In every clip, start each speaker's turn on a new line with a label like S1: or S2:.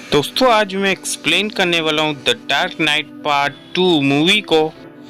S1: दोस्तों आज मैं एक्सप्लेन करने वाला हूँ the dark night part 2 movie को।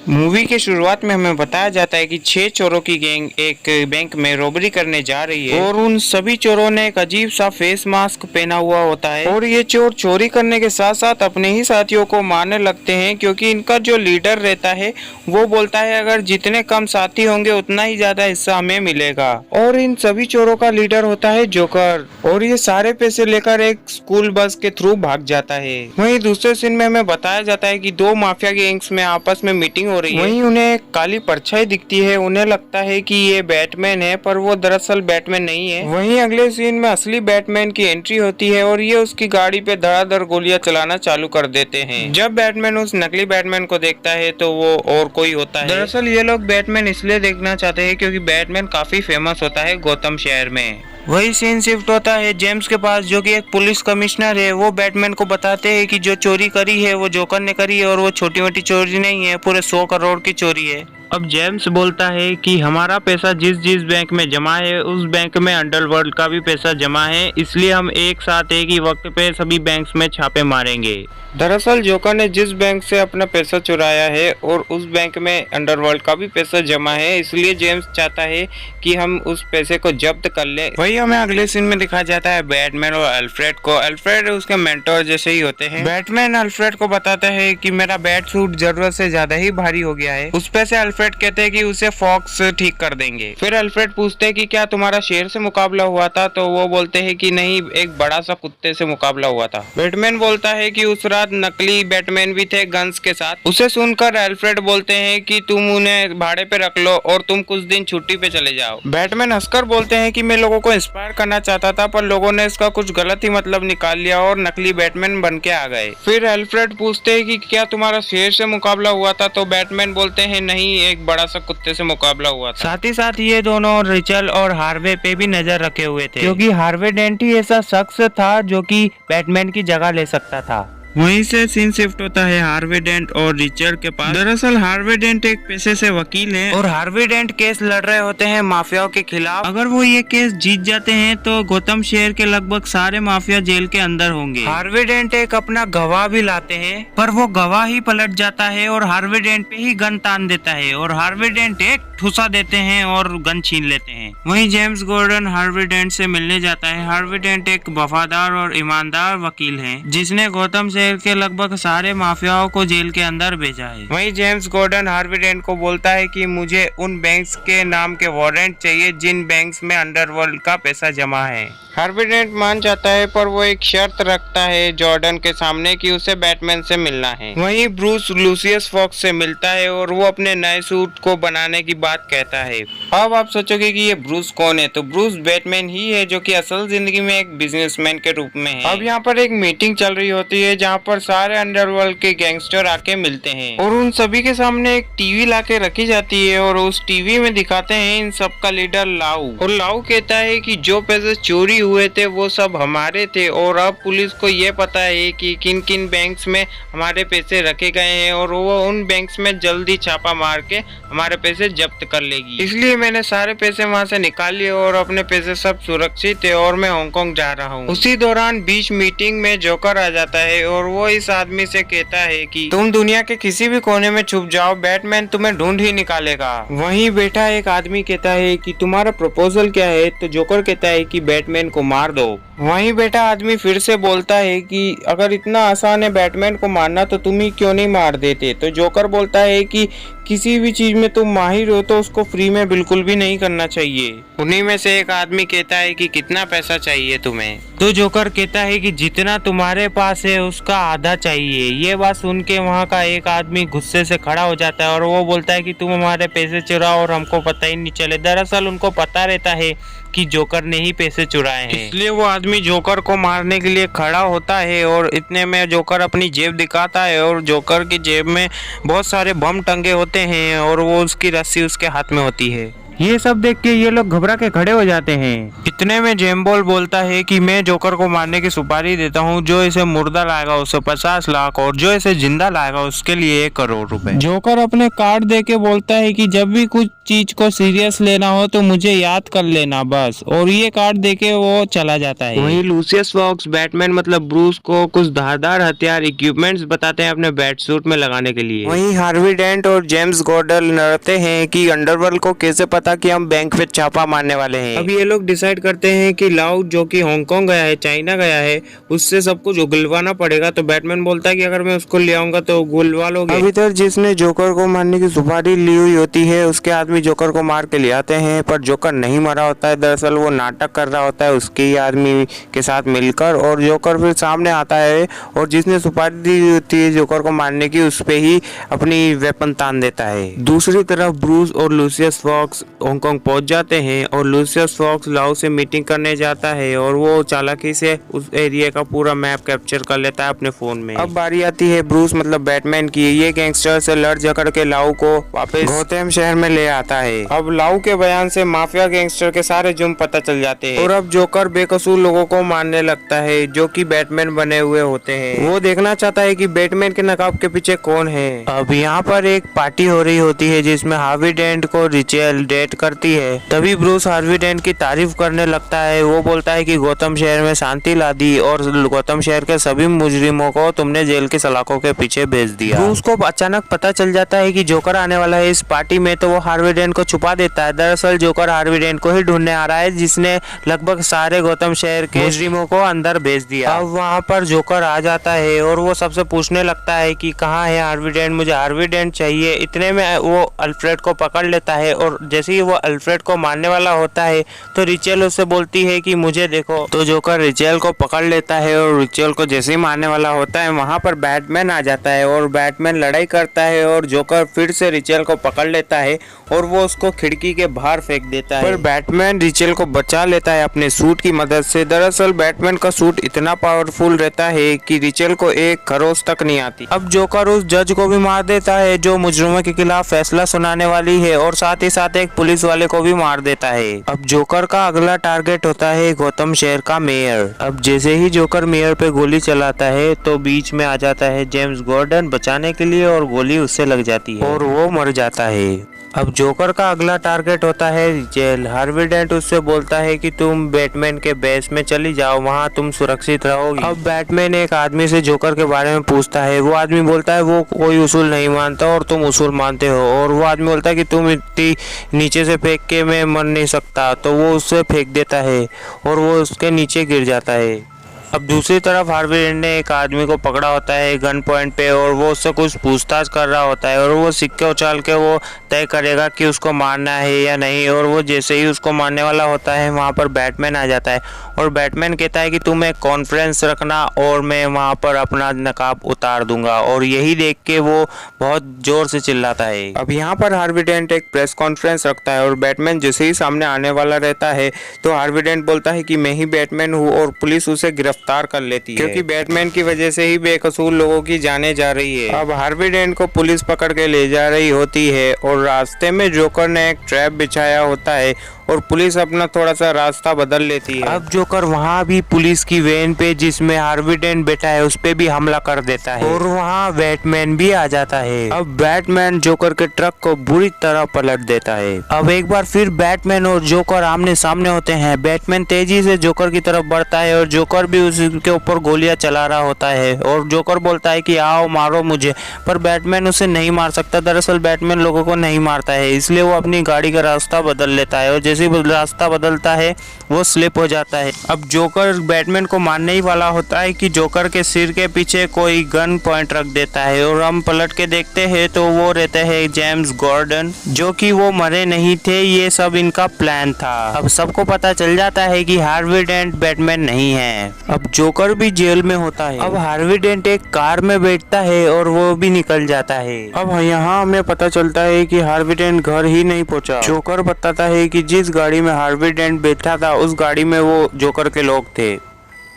S1: मूवी के शुरुआत में हमें बताया जाता है कि 6 चोरों की गैंग एक बैंक में रॉबरी करने जा रही है और उन सभी चोरों ने एक अजीब सा फेस मास्क पहना हुआ होता है और ये चोर चोरी करने के साथ साथ अपने ही साथियों को मारने लगते हैं, क्योंकि इनका जो लीडर रहता है वो बोलता है अगर जितने कम साथी होंगे उतना ही ज्यादा हिस्सा हमें मिलेगा। और इन सभी चोरों का लीडर होता है जोकर और ये सारे पैसे लेकर एक स्कूल बस के थ्रू भाग जाता है। वहीं दूसरे सीन में हमें बताया जाता है कि 2 माफिया गैंग्स में आपस में मीटिंग हो रही है। वहीं उन्हें एक काली परछाई दिखती है। उन्हें लगता है कि ये बैटमैन है, पर वो दरअसल बैटमैन नहीं है। वहीं अगले सीन में असली बैटमैन की एंट्री होती है और ये उसकी गाड़ी पे धड़ाधड़ गोलियां चलाना चालू कर देते हैं। जब बैटमैन उस नकली बैटमैन को देखता है तो वो और कोई होता है। दरअसल ये लोग बैटमैन इसलिए देखना चाहते हैं क्योंकि बैटमैन काफी फेमस होता है गौतम शहर में। वही सीन शिफ्ट होता है जेम्स के पास, जो कि एक पुलिस कमिश्नर है। वो बैटमैन को बताते हैं कि जो चोरी करी है वो जोकर ने करी है और वो छोटी मोटी चोरी नहीं है, पूरे 100 करोड़ की चोरी है। अब जेम्स बोलता है कि हमारा पैसा जिस जिस बैंक में जमा है उस बैंक में अंडरवर्ल्ड का भी पैसा जमा है, इसलिए हम एक साथ एक ही वक्त पे सभी बैंक्स में छापे मारेंगे। दरअसल जोकर ने जिस बैंक से अपना पैसा चुराया है और उस बैंक में अंडरवर्ल्ड का भी पैसा जमा है, इसलिए जेम्स चाहता है कि हम उस पैसे को जब्त कर लें। वही हमें अगले सीन में दिखाया जाता है बैटमैन और अल्फ्रेड को। अल्फ्रेड उसके मेंटोर जैसे ही होते हैं। बैटमैन अल्फ्रेड को बताता है कि मेरा बैट सूट जरूरत से ज्यादा ही भारी हो गया है। उस पे से अल्फ्रेड कहते हैं कि उसे फॉक्स ठीक कर देंगे। फिर अल्फ्रेड पूछते हैं कि क्या तुम्हारा शेर से मुकाबला हुआ था, तो वो बोलते हैं कि नहीं, एक बड़ा सा कुत्ते से मुकाबला हुआ था। बैटमैन बोलता है कि उस रात नकली बैटमैन भी थे गन्स के साथ। उसे सुनकर अल्फ्रेड बोलते हैं कि तुम उन्हें भाड़े पे रख लो और तुम कुछ दिन छुट्टी पे चले जाओ। बैटमैन हंसकर बोलते हैं कि मैं लोगों को इंस्पायर करना चाहता था, पर लोगों ने इसका कुछ गलत ही मतलब निकाल लिया और नकली बैटमैन बन के आ गए। फिर अल्फ्रेड पूछते हैं कि क्या तुम्हारा शेर से मुकाबला हुआ था, तो बैटमैन बोलते हैं नहीं, एक बड़ा सा कुत्ते से मुकाबला हुआ था। साथ ही साथ ये दोनों रिचल और हार्वे पे भी नजर रखे हुए थे, क्योंकि हार्वे डेंट ही ऐसा शख्स था जो कि बैटमैन की जगह ले सकता था। वहीं से सीन शिफ्ट होता है हार्वे डेंट और रिचर्ड के पास। दरअसल हार्वे डेंट एक पेशे से वकील है और हार्वे डेंट केस लड़ रहे होते हैं माफियाओं के खिलाफ। अगर वो ये केस जीत जाते हैं तो गौतम शहर के लगभग सारे माफिया जेल के अंदर होंगे। हार्वे डेंट एक अपना गवाह भी लाते हैं, पर वो गवाह ही पलट जाता है और हार्वे डेंट पे ही गन तान देता है और हार्वे डेंट एक ठुसा देते हैं और गन छीन लेते हैं। वहीं James Gordon Harvey didn't say मिलने जाता है। हार्वे डेंट एक वफादार और ईमानदार वकील है जिसने गौतम शहर के लगभग सारे माफियाओं को जेल के अंदर भेजा है। वहीं जेम्स गॉर्डन हार्वे डेंट को बोलता है कि मुझे उन बैंक्स के नाम के वारंट चाहिए जिन बैंक्स में अंडरवर्ल्ड का पैसा जमा है। हार्वे डेंट मान जाता है, पर वो एक शर्त रखता है जॉर्डन के सामने कि उसे बैटमैन से मिलना है। वहीं ब्रूस लूसियस फॉक्स से मिलता है और वो अपने नए सूट को बनाने की बात कहता है। अब आप सोचोगे कि ये ब्रूस कौन है, तो ब्रूस बैटमैन ही है जो कि असल जिंदगी में एक बिजनेसमैन के रूप में है। अब यहाँ पर एक मीटिंग चल रही होती है जहाँ पर सारे अंडरवर्ल्ड के गैंगस्टर आके मिलते हैं और उन सभी के सामने एक टीवी लाके रखी जाती है और उस टीवी में दिखाते हैं इन सब का लीडर लाऊ। और लाऊ कहता है कि जो पैसे चोरी हुए थे वो सब हमारे थे और अब पुलिस को ये पता है कि किन किन बैंक्स में हमारे पैसे रखे गए हैं और वो उन बैंक्स में जल्दी छापा मार के हमारे पैसे जब्त कर लेगी। इसलिए मैंने सारे पैसे वहाँ से निकाल लिए और अपने पैसे सब सुरक्षित है और मैं हांगकांग जा रहा हूँ। उसी दौरान बीच मीटिंग में जोकर आ जाता है और वो इस आदमी से कहता है कि तुम दुनिया के किसी भी कोने में छुप जाओ, बैटमैन तुम्हें ढूंढ ही निकालेगा। वहीं बैठा एक आदमी कहता है कि तुम्हारा प्रपोजल क्या है, तो जोकर कहता है कि बैटमैन को मार दो। वहीं बैठा आदमी फिर से बोलता है कि अगर इतना आसान है बैटमैन को मारना तो तुम ही क्यों नहीं मार देते। तो जोकर बोलता है कि किसी भी चीज में तुम माहिर हो तो उसको फ्री में बिल्कुल भी नहीं करना चाहिए। उन्हीं में से एक आदमी कहता है कि कितना पैसा चाहिए तुम्हें, तो जोकर कहता है कि जितना तुम्हारे पास है उसका आधा चाहिए। ये बात सुन के वहाँ का एक आदमी गुस्से से खड़ा हो जाता है और वो बोलता है कि तुम हमारे पैसे चुराओ और हमको पता ही नहीं चले। दरअसल उनको पता रहता है कि जोकर ने ही पैसे चुराए हैं, इसलिए वो आदमी जोकर को मारने के लिए खड़ा होता है और इतने में जोकर अपनी जेब दिखाता है और जोकर की जेब में बहुत सारे बम टंगे होते हैं और वो उसकी रस्सी उसके हाथ में होती है। ये सब देख के ये लोग घबरा के खड़े हो जाते हैं। इतने में जेम्बोल बोलता है कि मैं जोकर को मारने की सुपारी देता हूँ, जो इसे मुर्दा लाएगा उससे 50 लाख और जो इसे जिंदा लाएगा उसके लिए 1 करोड़ रुपए। जोकर अपने कार्ड दे के बोलता है कि जब भी कुछ चीज को सीरियस लेना हो तो मुझे याद कर लेना बस, और ये कार्ड देके वो चला जाता है। वहीं लूसियस फॉक्स बैटमैन मतलब ब्रूस को कुछ धारदार हथियार इक्विपमेंट्स बताते हैं अपने बैट सूट में लगाने के लिए। वहीं हार्वी डेंट और जेम्स गॉर्डन लड़ते हैं कि अंडरवर्ल्ड को कैसे पता कि हम बैंक पे छापा मारने वाले हैं। अब ये लोग डिसाइड करते हैं कि लाउ जो कि हांगकांग गया है, चाइना गया है, उससे सब कुछ उगलवाना पड़ेगा। तो बैटमैन बोलता है कि अगर मैं उसको ले आऊंगा तो उगलवा लोगे। अब इधर जिसने जोकर को मारने की सुपारी ली हुई होती है उसके आदमी जोकर को मार के ले आते हैं, पर जोकर नहीं मरा होता है। दरअसल वो नाटक कर रहा होता है उसके ही आदमी के साथ मिलकर, और जोकर फिर सामने आता है और जिसने सुपारी दी होती है जोकर को मारने की उस पे ही अपनी वेपन तान देता है। दूसरी तरफ ब्रूस और लूसियस फॉक्स हांगकांग पहुंच जाते हैं और लूसियस फॉक्स लाओ से मीटिंग करने जाता है और वो चालाकी से उस एरिया का पूरा मैप कैप्चर कर लेता है अपने फोन में। अब बारी आती है ब्रूस मतलब बैटमैन की। ये गैंगस्टर से लड़ झगड़ के लाओ को वापस गौतम शहर में ले आता है। अब लाओ के बयान से माफिया गैंगस्टर के सारे जुर्म पता चल जाते हैं और अब जोकर बेकसूर लोगों को मारने लगता है जो कि बैटमैन बने हुए होते हैं। वो देखना चाहता है कि बैटमैन के नकाब के पीछे कौन है। अब यहाँ पर एक पार्टी हो रही होती है जिसमें हार्वी डेंट को रिचेल डेट करती है। तभी ब्रूस हार्वी डेंट की तारीफ करने लगता है। वो बोलता है कि गौतम शहर में शांति ला दी और गौतम शहर के सभी मुजरिमों को तुमने जेल की सलाखों के पीछे भेज दिया। ब्रूस को अचानक पता चल जाता है कि जोकर आने वाला है इस पार्टी में, तो वो हार्वी डेंट को छुपा देता है। दरअसल जोकर हार्वी डेंट को ही ढूंढने आ रहा है जिसने लगभग सारे गौतम शहर के मुजरिमों को अंदर भेज दिया। अब वहाँ पर जोकर आ जाता है और वो सबसे पूछने लगता है कि कहाँ है हार्वी डेंट, मुझे हार्वी डेंट चाहिए। इतने में वो अल्फ्रेड को पकड़ लेता है और जैसे ही वो अल्फ्रेड को मारने वाला होता है तो रिचेल उससे बोलती है कि मुझे देखो। तो जोकर रिचेल को पकड़ लेता है और रिचेल को जैसे ही मारने वाला होता है वहाँ पर बैटमैन आ जाता है और बैटमैन लड़ाई करता है और जोकर फिर से रिचेल को पकड़ लेता है और वो उसको खिड़की के बाहर फेंक देता है। पर बैटमैन रिचेल को बचा लेता है अपने सूट की मदद से। दरअसल बैटमैन का सूट इतना पावरफुल रहता है कि रिचेल को एक खरोच तक नहीं आती। अब जोकर उस जज को भी मार देता है जो मुजरिमों के खिलाफ फैसला सुनाने वाली है और साथ ही साथ एक पुलिस वाले को भी मार देता है। अब जोकर का अगला टारगेट होता है गौतम शहर का मेयर। अब जैसे ही जोकर मेयर पे गोली चलाता है तो बीच में आ जाता है जेम्स गॉर्डन बचाने के लिए और गोली उससे लग जाती है और वो मर जाता है। अब जोकर का अगला टारगेट होता है रिचेल। हार्वी डेंट उससे बोलता है कि तुम बैटमैन के बेस में चली जाओ, वहाँ तुम सुरक्षित रहोगी। अब बैटमैन एक आदमी से जोकर के बारे में पूछता है। वो आदमी बोलता है वो कोई उसूल नहीं मानता और तुम उसूल मानते हो। और वो आदमी बोलता है कि तुम इतनी नीचे से फेंक के मैं मर नहीं सकता। तो वो उससे फेंक देता है और वो उसके नीचे गिर जाता है। अब दूसरी तरफ हार्वी डेंट ने एक आदमी को पकड़ा होता है गन पॉइंट पे और वो उससे कुछ पूछताछ कर रहा होता है और वो सिक्के उछाल के वो तय करेगा कि उसको मारना है या नहीं। और वो जैसे ही उसको मारने वाला होता है वहाँ पर बैटमैन आ जाता है और बैटमैन कहता है कि तुम एक कॉन्फ्रेंस रखना और मैं वहाँ पर अपना नकाब उतार दूंगा। और यही देख के वो बहुत जोर से चिल्लाता है। अब यहाँ पर हार्वी डेंट एक प्रेस कॉन्फ्रेंस रखता है और बैटमैन जैसे ही सामने आने वाला रहता है तो हार्वी डेंट बोलता है कि मैं ही बैटमैन हूँ और पुलिस उसे गिरफ्तार कर लेती है क्योंकि बैटमैन की वजह से ही बेकसूर लोगों की जाने जा रही है। अब हार्वी डेंट को पुलिस पकड़ के ले जा रही होती है और रास्ते में जोकर ने एक ट्रैप बिछाया होता है और पुलिस अपना थोड़ा सा रास्ता बदल लेती है। अब जोकर वहाँ भी पुलिस की वैन पे जिसमें हार्वी डेंट बैठा है उस पे भी हमला कर देता है और वहाँ बैटमैन भी आ जाता है। अब बैटमैन जोकर के ट्रक को बुरी तरह पलट देता है। अब एक बार फिर बैटमैन और जोकर आमने सामने होते हैं। बैटमैन तेजी से जोकर की तरफ बढ़ता है और जोकर भी उसके ऊपर गोलियां चला रहा होता है और जोकर बोलता है कि आओ मारो मुझे, पर बैटमैन उसे नहीं मार सकता। दरअसल बैटमैन लोगों को नहीं मारता है, इसलिए वो अपनी गाड़ी का रास्ता बदल लेता है और जैसे रास्ता बदलता है वो स्लिप हो जाता है। अब जोकर बैटमैन को मारने ही वाला होता है कि जोकर के सिर के पीछे कोई गन पॉइंट रख देता है और हम पलट के देखते हैं तो वो रहते हैं जेम्स गॉर्डन, जो कि वो मरे नहीं थे, ये सब इनका प्लान था। अब सबको पता चल जाता है कि हार्वी डेंट बैटमैन नहीं है। अब जोकर भी जेल में होता है। अब हार्वी डेंट एक कार में बैठता है और वो भी निकल जाता है। अब यहाँ हमें पता चलता है कि हार्वी डेंट घर ही नहीं पहुंचा। जोकर बताता है कि जिस गाड़ी में हार्वी डेंट बैठा था उस गाड़ी में वो जोकर के लोग थे।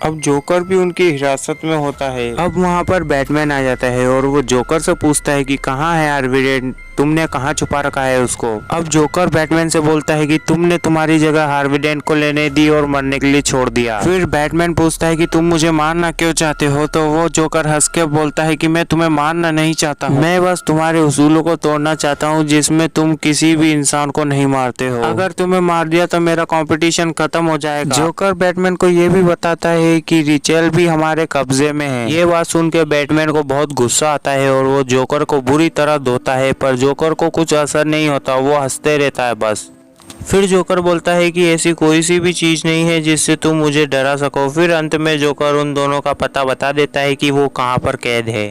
S1: अब जोकर भी उनकी हिरासत में होता है। अब वहाँ पर बैटमैन आ जाता है और वो जोकर से पूछता है कि कहाँ है हार्वी डेंट। तुमने कहाँ छुपा रखा है उसको। अब जोकर बैटमैन से बोलता है कि तुमने तुम्हारी जगह हार्वी डेंट को लेने दी और मरने के लिए छोड़ दिया। फिर बैटमैन पूछता है कि तुम मुझे मारना क्यों चाहते हो, तो वो जोकर हंस के बोलता है कि मैं तुम्हें मारना नहीं चाहता हूँ, मैं बस तुम्हारे उसूलों को तोड़ना चाहता हूँ जिसमें तुम किसी भी इंसान को नहीं मारते हो। अगर तुम्हें मार दिया तो मेरा कंपटीशन खत्म हो जाएगा। जोकर बैटमैन को ये भी बताता है कि रेचल भी हमारे कब्जे में है। ये बात सुन के बैटमैन को बहुत गुस्सा आता है और वो जोकर को बुरी तरह धोता है, पर जोकर को कुछ असर नहीं होता, वो हंसते रहता है बस। फिर जोकर बोलता है कि ऐसी कोई सी भी चीज नहीं है जिससे तुम मुझे डरा सको। फिर अंत में जोकर उन दोनों का पता बता देता है कि वो कहाँ पर कैद है।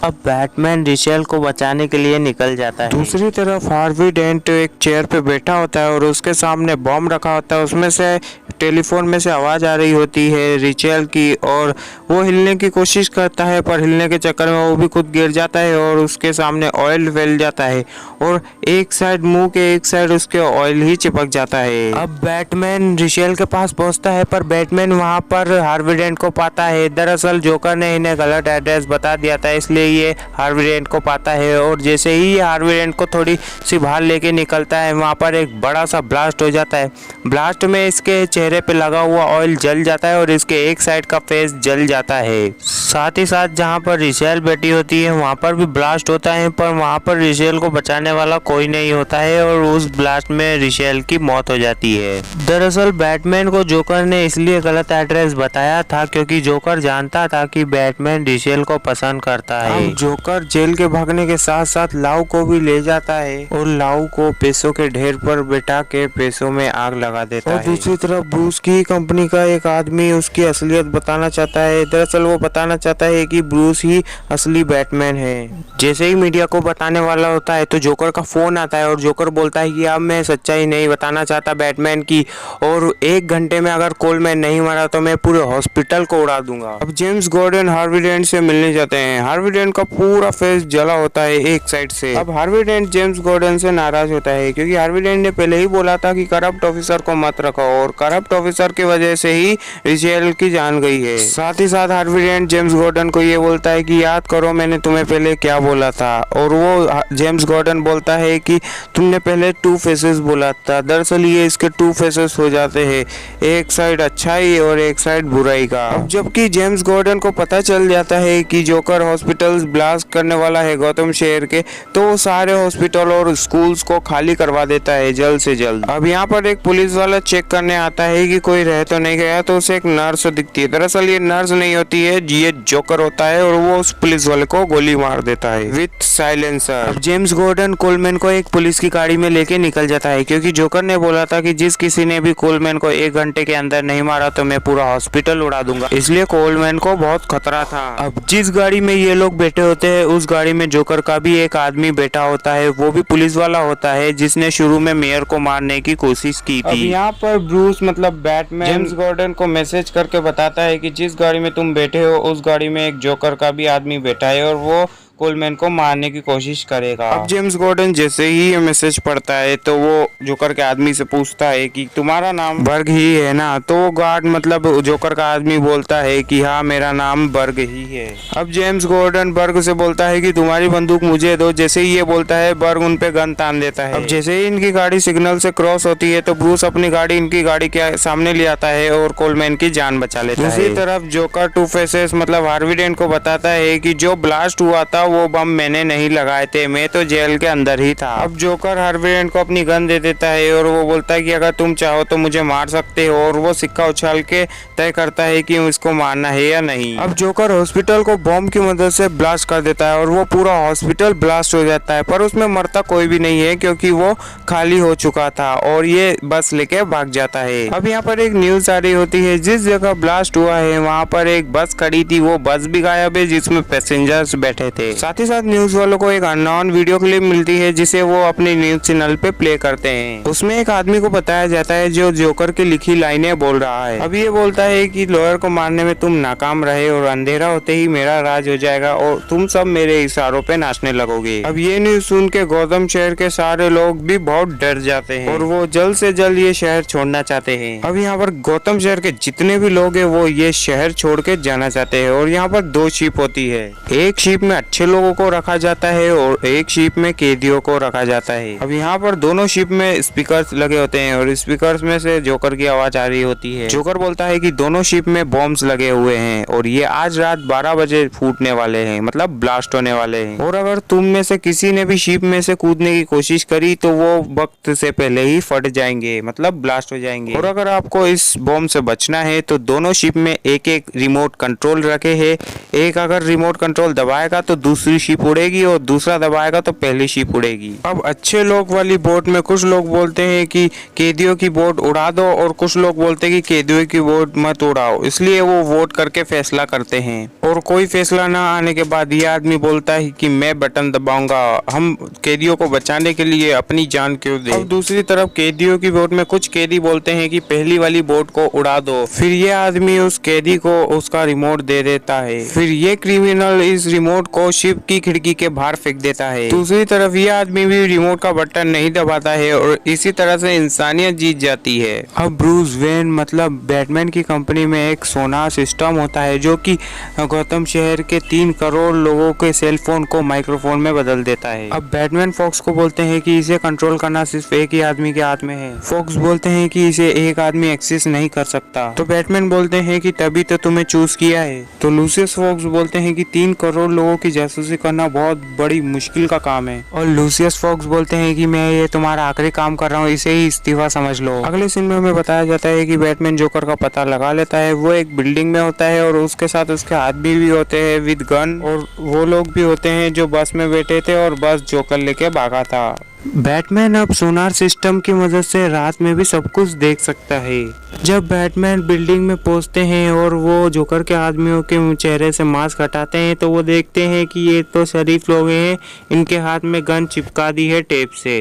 S1: अब बैटमैन रेचल को बचाने के लिए निकल जाता है। दूसरी तरफ हार्वी डेंट एक चेयर पे बैठा होता है और उसके सामने बॉम्ब रखा होता है। उसमें से टेलीफोन में से आवाज़ आ रही होती है रेचल की, और वो हिलने की कोशिश करता है, पर हिलने के चक्कर में वो भी खुद गिर जाता है और उसके सामने ऑयल फैल जाता है और एक साइड मुंह के एक साइड उसके ऑयल ही चिपक जाता है। अब बैटमैन रेचल के पास पहुंचता है, पर बैटमैन वहां पर हार्वी डेंट को पाता है। दरअसल जोकर ने इन्हें गलत एड्रेस बता दिया था, इसलिए ये हार्वी डेंट को पाता है और जैसे ही ये हार्वी डेंट को थोड़ी सी बाहर लेके निकलता है, वहाँ पर एक बड़ा सा ब्लास्ट हो जाता है। ब्लास्ट में इसके चेहरे पे लगा हुआ ऑयल जल जाता है और इसके एक साइड का फेस जल जाता है। साथ ही साथ जहाँ पर रेचल बैठी होती है वहाँ पर भी ब्लास्ट होता है, पर वहाँ पर रेचल को बचाने वाला कोई नहीं होता है और उस ब्लास्ट में रेचल की मौत हो जाती है। दरअसल बैटमैन को जोकर ने इसलिए गलत एड्रेस बताया था क्योंकि जोकर जानता था कि बैटमैन रेचल को पसंद करता है। जोकर जेल के भागने के साथ साथ लाउ को भी ले जाता है और लाउ को पैसों के ढेर पर बैठा के पैसों में आग लगा देता है। दूसरी तरफ ब्रूस की कंपनी का एक आदमी उसकी असलियत बताना चाहता है। दरअसल वो बताना चाहता है कि ब्रूस ही असली बैटमैन है। जैसे ही मीडिया को बताने वाला होता है तो जोकर का फोन आता है और जोकर बोलता है कि अब मैं सच्चाई नहीं बताना चाहता बैटमैन की, और 1 घंटे में अगर कोलमैन नहीं मरा तो मैं पूरे हॉस्पिटल को उड़ा दूंगा। अब James Gordon Harvey didn't say मिलने जाते हैं। हार्वी डेंट का पूरा फेस जला होता है एक साइड से। अब हार्वी डेंट जेम्स गॉर्डन से नाराज होता है क्योंकि हार्वी डेंट ने पहले ही बोला था कि करप्ट ऑफिसर को मत रखो, और करप्ट ऑफिसर की वजह से ही रेचल की जान गई है। साथ ही साथ हार्वी डेंट जेम्स गॉर्डन को ये बोलता है कि याद करो मैंने तुम्हें पहले क्या बोला था, और वो जेम्स गॉर्डन बोलता है कि तुमने पहले 2 फेसेस बोला था। दरअसल ये इसके 2 फेसेस हो जाते हैं, एक साइड अच्छाई और एक साइड बुराई का। अब जबकि जेम्स गॉर्डन को पता चल जाता है कि जोकर हॉस्पिटल्स ब्लास्ट करने वाला है गौतम शहर के, तो वो सारे हॉस्पिटल और स्कूल्स को खाली करवा देता है जल्द से जल्द। अब यहाँ पर एक पुलिस वाला चेक करने आता है कि कोई रह तो नहीं गया, तो उसे एक नर्स दिखती है। दरअसल ये नर्स नहीं होती है, ये जोकर होता है और वो उस पुलिस वाले को गोली मार देता है विथ साइलेंसर। अब जेम्स गॉर्डन कोलमैन को एक पुलिस की गाड़ी में लेके निकल जाता है क्योंकि जोकर ने बोला था कि जिस किसी ने भी कोलमैन को 1 घंटे के अंदर नहीं मारा तो मैं पूरा हॉस्पिटल उड़ा दूंगा, इसलिए कोलमैन को बहुत खतरा था। अब जिस गाड़ी में ये लोग बैठे होते हैं उस गाड़ी में जोकर का भी एक आदमी बैठा होता है, वो भी पुलिस वाला होता है जिसने शुरू में मेयर को मारने की कोशिश की थी। अब यहाँ पर ब्रूस मतलब बैटमैन जेम्स गॉर्डन को मैसेज करके बताता है कि जिस गाड़ी में तुम बैठे हो उस गाड़ी में एक जोकर का भी आदमी बैठा है और वो कोलमैन को मारने की कोशिश करेगा। अब जेम्स गॉर्डन जैसे ही ये मैसेज पढ़ता है तो वो जोकर के आदमी से पूछता है कि तुम्हारा नाम बर्ग ही है ना, तो वो गार्ड मतलब जोकर का आदमी बोलता है कि हाँ मेरा नाम बर्ग ही है। अब जेम्स गॉर्डन बर्ग से बोलता है कि तुम्हारी बंदूक मुझे दो। जैसे ही ये बोलता है बर्ग उन पे गन तान देता है। अब जैसे ही इनकी गाड़ी सिग्नल से क्रॉस होती है तो ब्रूस अपनी गाड़ी इनकी गाड़ी के सामने ले आता है और कोलमैन की जान बचा लेता है। दूसरी तरफ जोकर 2 फेसेस मतलब हार्वी डेंट को बताता है कि जो ब्लास्ट हुआ था वो बम मैंने नहीं लगाए थे, मैं तो जेल के अंदर ही था। अब जोकर हार्वी डेंट को अपनी गन दे देता है और वो बोलता है कि अगर तुम चाहो तो मुझे मार सकते हो, और वो सिक्का उछाल के तय करता है कि उसको मारना है या नहीं। अब जोकर हॉस्पिटल को बॉम्ब की मदद से ब्लास्ट कर देता है और वो पूरा हॉस्पिटल ब्लास्ट हो जाता है, पर उसमें मरता कोई भी नहीं है क्योंकि वो खाली हो चुका था और ये बस लेके भाग जाता है। अब यहाँ पर एक न्यूज आ रही होती है, जिस जगह ब्लास्ट हुआ है वहाँ पर एक बस खड़ी थी, वो बस भी गायब है जिसमें पैसेंजर्स बैठे थे। साथ ही साथ न्यूज वालों को एक अननोन वीडियो क्लिप मिलती है जिसे वो अपने न्यूज चैनल पे प्ले करते हैं। उसमें एक आदमी को बताया जाता है जो जोकर की लिखी लाइनें बोल रहा है। अब ये बोलता है कि लॉयर को मारने में तुम नाकाम रहे और अंधेरा होते ही मेरा राज हो जाएगा और तुम सब मेरे इशारों पे नाचने लगोगे। अब ये न्यूज सुन के गौतम शहर के सारे लोग भी बहुत डर जाते हैं और वो जल्द से जल्द ये शहर छोड़ना चाहते हैं। अब यहाँ पर गौतम शहर के जितने भी लोग हैं वो ये शहर छोड़ के जाना चाहते हैं और यहाँ पर 2 शिप होती है। एक शिप में अच्छे अच्छे लोगों को रखा जाता है और एक शिप में कैदियों को रखा जाता है। अब यहाँ पर दोनों शिप में स्पीकर्स लगे होते हैं और स्पीकर्स में से जोकर की आवाज आ रही होती है। जोकर बोलता है कि दोनों शिप में बॉम्ब्स लगे हुए हैं और ये आज रात 12 बजे फूटने वाले हैं, मतलब ब्लास्ट होने वाले हैं, और अगर तुम में से किसी ने भी शिप में से कूदने की कोशिश करी तो वो वक्त से पहले ही फट जाएंगे, मतलब ब्लास्ट हो जाएंगे। और अगर आपको इस बॉम्ब से बचना है तो दोनों शिप में एक एक रिमोट कंट्रोल रखे हैं। एक अगर रिमोट कंट्रोल दबाएगा तो दूसरी शिप उड़ेगी और दूसरा दबाएगा तो पहली शिप उड़ेगी। अब अच्छे लोग वाली बोट में कुछ लोग बोलते हैं कि कैदियों की बोट उड़ा दो और कुछ लोग बोलते हैं कि कैदियों की बोट मत उड़ाओ, इसलिए वो वोट करके फैसला करते हैं। और कोई फैसला ना आने के बाद ये आदमी बोलता है कि मैं बटन दबाऊंगा, हम कैदियों को बचाने के लिए अपनी जान क्यों दे। अब दूसरी तरफ कैदियों की बोट में कुछ कैदी बोलते हैं कि पहली वाली बोट को उड़ा दो। फिर ये आदमी उस कैदी को उसका रिमोट दे देता है। फिर ये क्रिमिनल इस रिमोट को शिप की खिड़की के बाहर फेंक देता है। दूसरी तरफ ये आदमी भी रिमोट का बटन नहीं दबाता है और इसी तरह से इंसानियत जीत जाती है। अब ब्रूस वेन मतलब बैटमैन की कंपनी में एक सोनार सिस्टम होता है जो कि गौतम शहर के 3 करोड़ लोगों के सेल फोन को माइक्रोफोन में बदल देता है। अब बैटमैन फॉक्स को बोलते हैं कि इसे कंट्रोल करना सिर्फ एक ही आदमी के हाथ में है। फॉक्स बोलते हैं कि इसे एक आदमी एक्सेस नहीं कर सकता। तो बैटमैन बोलते हैं कि तभी तो तुम्हें चूज किया है। तो लूसियस फॉक्स बोलते हैं कि 3 करोड़ लोगों की जासूसी करना बहुत बड़ी मुश्किल का काम है। और लूसियस फॉक्स बोलते हैं कि मैं ये तुम्हारा आखिरी काम कर रहा हूँ, इसे ही इस्तीफा समझ लो। अगले सीन में हमें बताया जाता है कि बैटमैन जोकर का पता लगा लेता है। वो एक बिल्डिंग में होता है और उसके साथ उसके आदमी भी होते हैं विद गन, और वो लोग भी होते हैं जो बस में बैठे थे और बस जोकर लेके भागा था। बैटमैन अब सोनार सिस्टम की मदद से रात में भी सब कुछ देख सकता है। जब बैटमैन बिल्डिंग में पहुंचते हैं और वो जोकर के आदमियों के चेहरे से मास्क हटाते हैं तो वो देखते हैं कि ये तो शरीफ लोग हैं, इनके हाथ में गन चिपका दी है टेप से।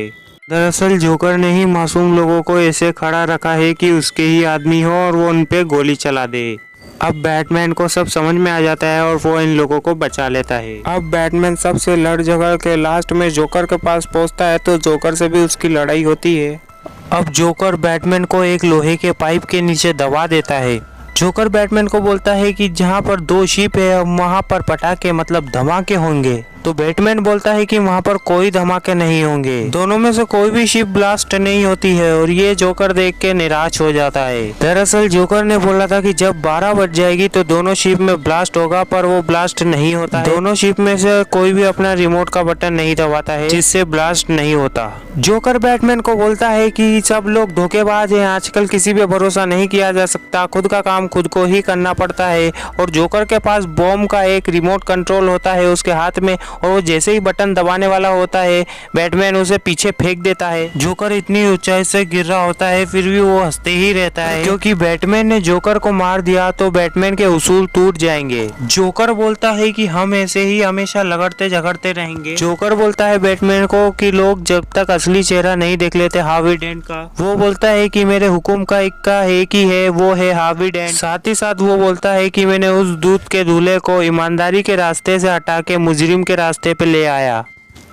S1: दरअसल जोकर ने ही मासूम लोगों को ऐसे खड़ा रखा है कि उसके ही आदमी हो और वो उन पे गोली चला दे। अब बैटमैन को सब समझ में आ जाता है और वो इन लोगों को बचा लेता है। अब बैटमैन सबसे लड़ झगड़ के लास्ट में जोकर के पास पहुंचता है तो जोकर से भी उसकी लड़ाई होती है। अब जोकर बैटमैन को एक लोहे के पाइप के नीचे दबा देता है। जोकर बैटमैन को बोलता है कि जहाँ पर 2 शिप है वहाँ पर पटाखे मतलब धमाके होंगे। तो बैटमैन बोलता है कि वहाँ पर कोई धमाके नहीं होंगे, दोनों में से कोई भी शिप ब्लास्ट नहीं होती है। और ये जोकर देख के निराश हो जाता है। दरअसल जोकर ने बोला था कि जब 12 बज जाएगी तो दोनों शिप में ब्लास्ट होगा, पर वो ब्लास्ट नहीं होता है। दोनों शिप में से कोई भी अपना रिमोट का बटन नहीं दबाता है जिससे ब्लास्ट नहीं होता। जोकर बैटमैन को बोलता है कि सब लोग धोखेबाज हैं, आजकल किसी पे भरोसा नहीं किया जा सकता, खुद का काम खुद को ही करना पड़ता है। और जोकर के पास बॉम्ब का एक रिमोट कंट्रोल होता है उसके हाथ में, और वो जैसे ही बटन दबाने वाला होता है बैटमैन उसे पीछे फेंक देता है। जोकर इतनी ऊंचाई से गिर रहा होता है फिर भी वो हंसते ही रहता है क्योंकि बैटमैन ने जोकर को मार दिया तो बैटमैन के उसूल टूट जाएंगे। जोकर बोलता है कि हम ऐसे ही हमेशा लगड़ते झगड़ते रहेंगे। जोकर बोलता है बैटमैन को कि लोग जब तक असली चेहरा नहीं देख लेते हार्वी डेंट का। वो बोलता है कि मेरे हुक्म का इक्का एक ही है, वो है हार्वी डेंट। साथ ही साथ वो बोलता है कि मैंने उस दूध के दूल्हे को ईमानदारी के रास्ते से हटा के मुजरिम के रास्ते पे ले आया।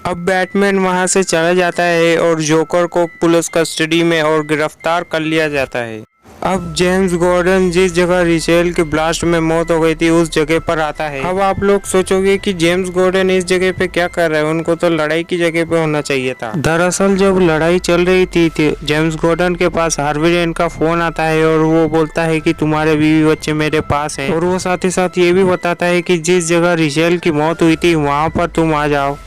S1: अब बैटमैन वहां से चला जाता है और जोकर को पुलिस कस्टडी में और गिरफ्तार कर लिया जाता है। अब जेम्स गॉर्डन जिस जगह रिचेल के ब्लास्ट में मौत हो गई थी उस जगह पर आता है। अब आप लोग सोचोगे कि जेम्स गॉर्डन इस जगह पे क्या कर रहा है, उनको तो लड़ाई की जगह पे होना चाहिए था। दरअसल जब लड़ाई चल रही थी जेम्स गॉर्डन के पास हार्वी डेंट का फोन आता है और वो बोलता है कि तुम्हारे बीवी बच्चे मेरे पास हैं, और वो साथ ही साथ ये भी बताता है कि जिस जगह रिचेल की मौत हुई थी वहाँ पर तुम आ जाओ।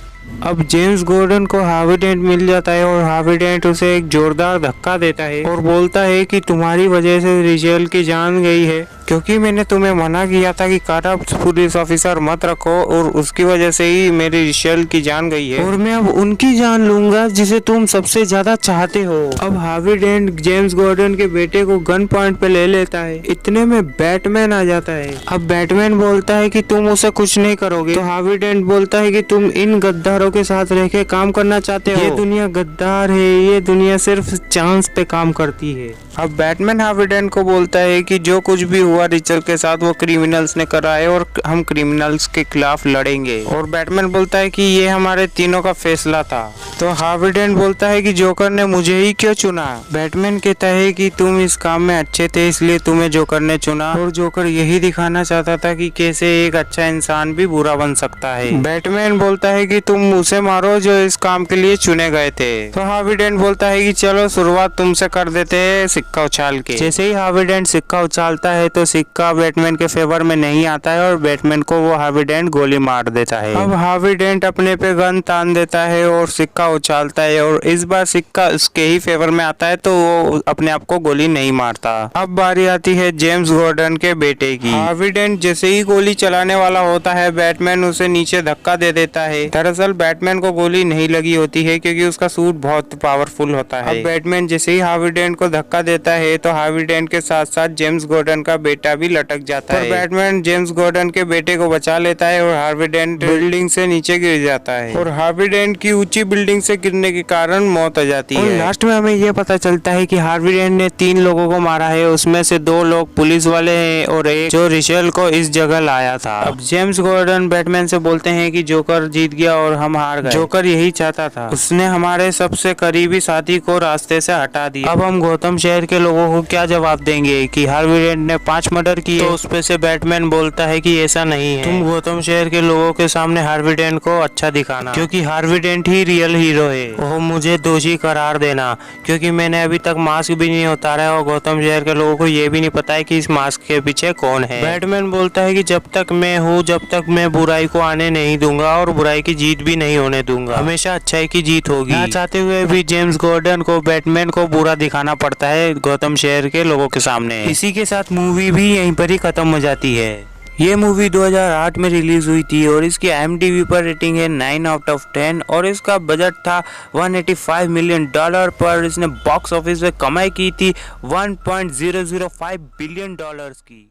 S1: अब जेम्स गॉर्डन को हार्वी डेंट मिल जाता है और हार्वी डेंट उसे एक जोरदार धक्का देता है और बोलता है कि तुम्हारी वजह से रिचेल की जान गई है, क्योंकि मैंने तुम्हें मना किया था कि करप्ट पुलिस ऑफिसर मत रखो और उसकी वजह से ही मेरी रिचेल की जान गई है, और मैं अब उनकी जान लूंगा जिसे तुम सबसे ज्यादा चाहते हो। अब हार्वी डेंट जेम्स गॉर्डन के बेटे को गन पॉइंट पे ले लेता है। इतने में बैटमैन आ जाता है। अब बैटमैन बोलता है कि तुम उसे कुछ नहीं करोगे, तो हार्वी डेंट बोलता है कि तुम इन गद्दारों के साथ रह के काम करना चाहते हो। ये दुनिया गद्दार है, ये दुनिया सिर्फ चांस पे काम करती है। अब बैटमैन हार्वी डेंट को बोलता है कि जो कुछ भी हुआ रिचल के साथ वो क्रिमिनल्स ने करा है और हम क्रिमिनल्स के खिलाफ लड़ेंगे। और बैटमैन बोलता है कि ये हमारे तीनों का फैसला था। तो हार्वी डेंट बोलता है कि जोकर ने मुझे ही क्यों चुना। बैटमैन कहता है कि तुम इस काम में अच्छे थे इसलिए तुम्हें जोकर ने चुना, और जोकर यही दिखाना चाहता था कि कैसे एक अच्छा इंसान भी बुरा बन सकता है। बैटमैन बोलता है कि तुम उसे मारो जो इस काम के लिए चुने गए थे। तो हार्वी डेंट बोलता है कि चलो शुरुआत तुमसे कर देते हैं सिक्का उछाल के। जैसे ही हार्वी डेंट सिक्का उछालता है तो सिक्का बैटमैन के फेवर में नहीं आता है और बैटमैन को वो हार्वी डेंट गोली मार देता है। अब हार्वी डेंट अपने पे गन तान देता है और सिक्का उछालता है और इस बार सिक्का उसके ही फेवर में आता है तो वो अपने आप को गोली नहीं मारता। अब बारी आती है जेम्स गॉर्डन के बेटे की। हार्वी डेंट जैसे ही गोली चलाने वाला होता है बैटमैन उसे नीचे धक्का दे देता है। दरअसल बैटमैन को गोली नहीं लगी होती है क्योंकि उसका सूट बहुत पावरफुल होता है। अब बैटमैन जैसे ही हार्वी डेंट को धक्का देता है तो हार्वी डेंट के साथ साथ जेम्स गॉर्डन का बेटा भी लटक जाता है। बैटमैन जेम्स गॉर्डन के बेटे को बचा लेता है और हार्वी डेंट बिल्डिंग से नीचे गिर जाता है और हार्वी डेंट की ऊंची बिल्डिंग से गिरने के कारण मौत आ जाती है। लास्ट में हमें यह पता चलता है कि हार्वी डेंट ने 3 लोगों को मारा है, उसमें से 2 लोग पुलिस वाले हैं और एक जो रिचल को इस जगह लाया था। अब जेम्स गॉर्डन बैटमैन से बोलते हैं कि जोकर जीत गया और हम हार गए। जोकर यही चाहता था, उसने हमारे सबसे करीबी साथी को रास्ते से हटा दिया। अब हम गौतम शहर के लोगों को क्या जवाब देंगे कि हार्वी डेंट ने 5 मर्डर किए? तो उस पे से बैटमैन बोलता है कि ऐसा नहीं है, तुम गौतम शहर के लोगों के सामने हार्वी डेंट को अच्छा दिखाना क्योंकि Harvey didn't he real hero है। वो मुझे दोषी करार देना क्योंकि मैंने अभी तक मास्क भी नहीं उतारा है और गौतम शहर के लोगों को ये भी नहीं पता है कि इस मास्क के पीछे कौन है। बैटमैन बोलता है कि जब तक मैं हूँ जब तक मैं बुराई को आने नहीं दूंगा और बुराई की जीत भी नहीं होने दूंगा, हमेशा अच्छाई की जीत होगी। ना चाहते हुए भी जेम्स गॉर्डन को बैटमैन को बुरा दिखाना पड़ता है गौतम शहर के लोगों के सामने। इसी के साथ मूवी भी यहीं पर ही खत्म हो जाती है। ये मूवी 2008 में रिलीज हुई थी और इसकी IMDb पर रेटिंग है 9/10 और इसका बजट था $185 मिलियन पर इसने बॉक्स ऑफिस में कमाई की थी $1.005 बिलियन की।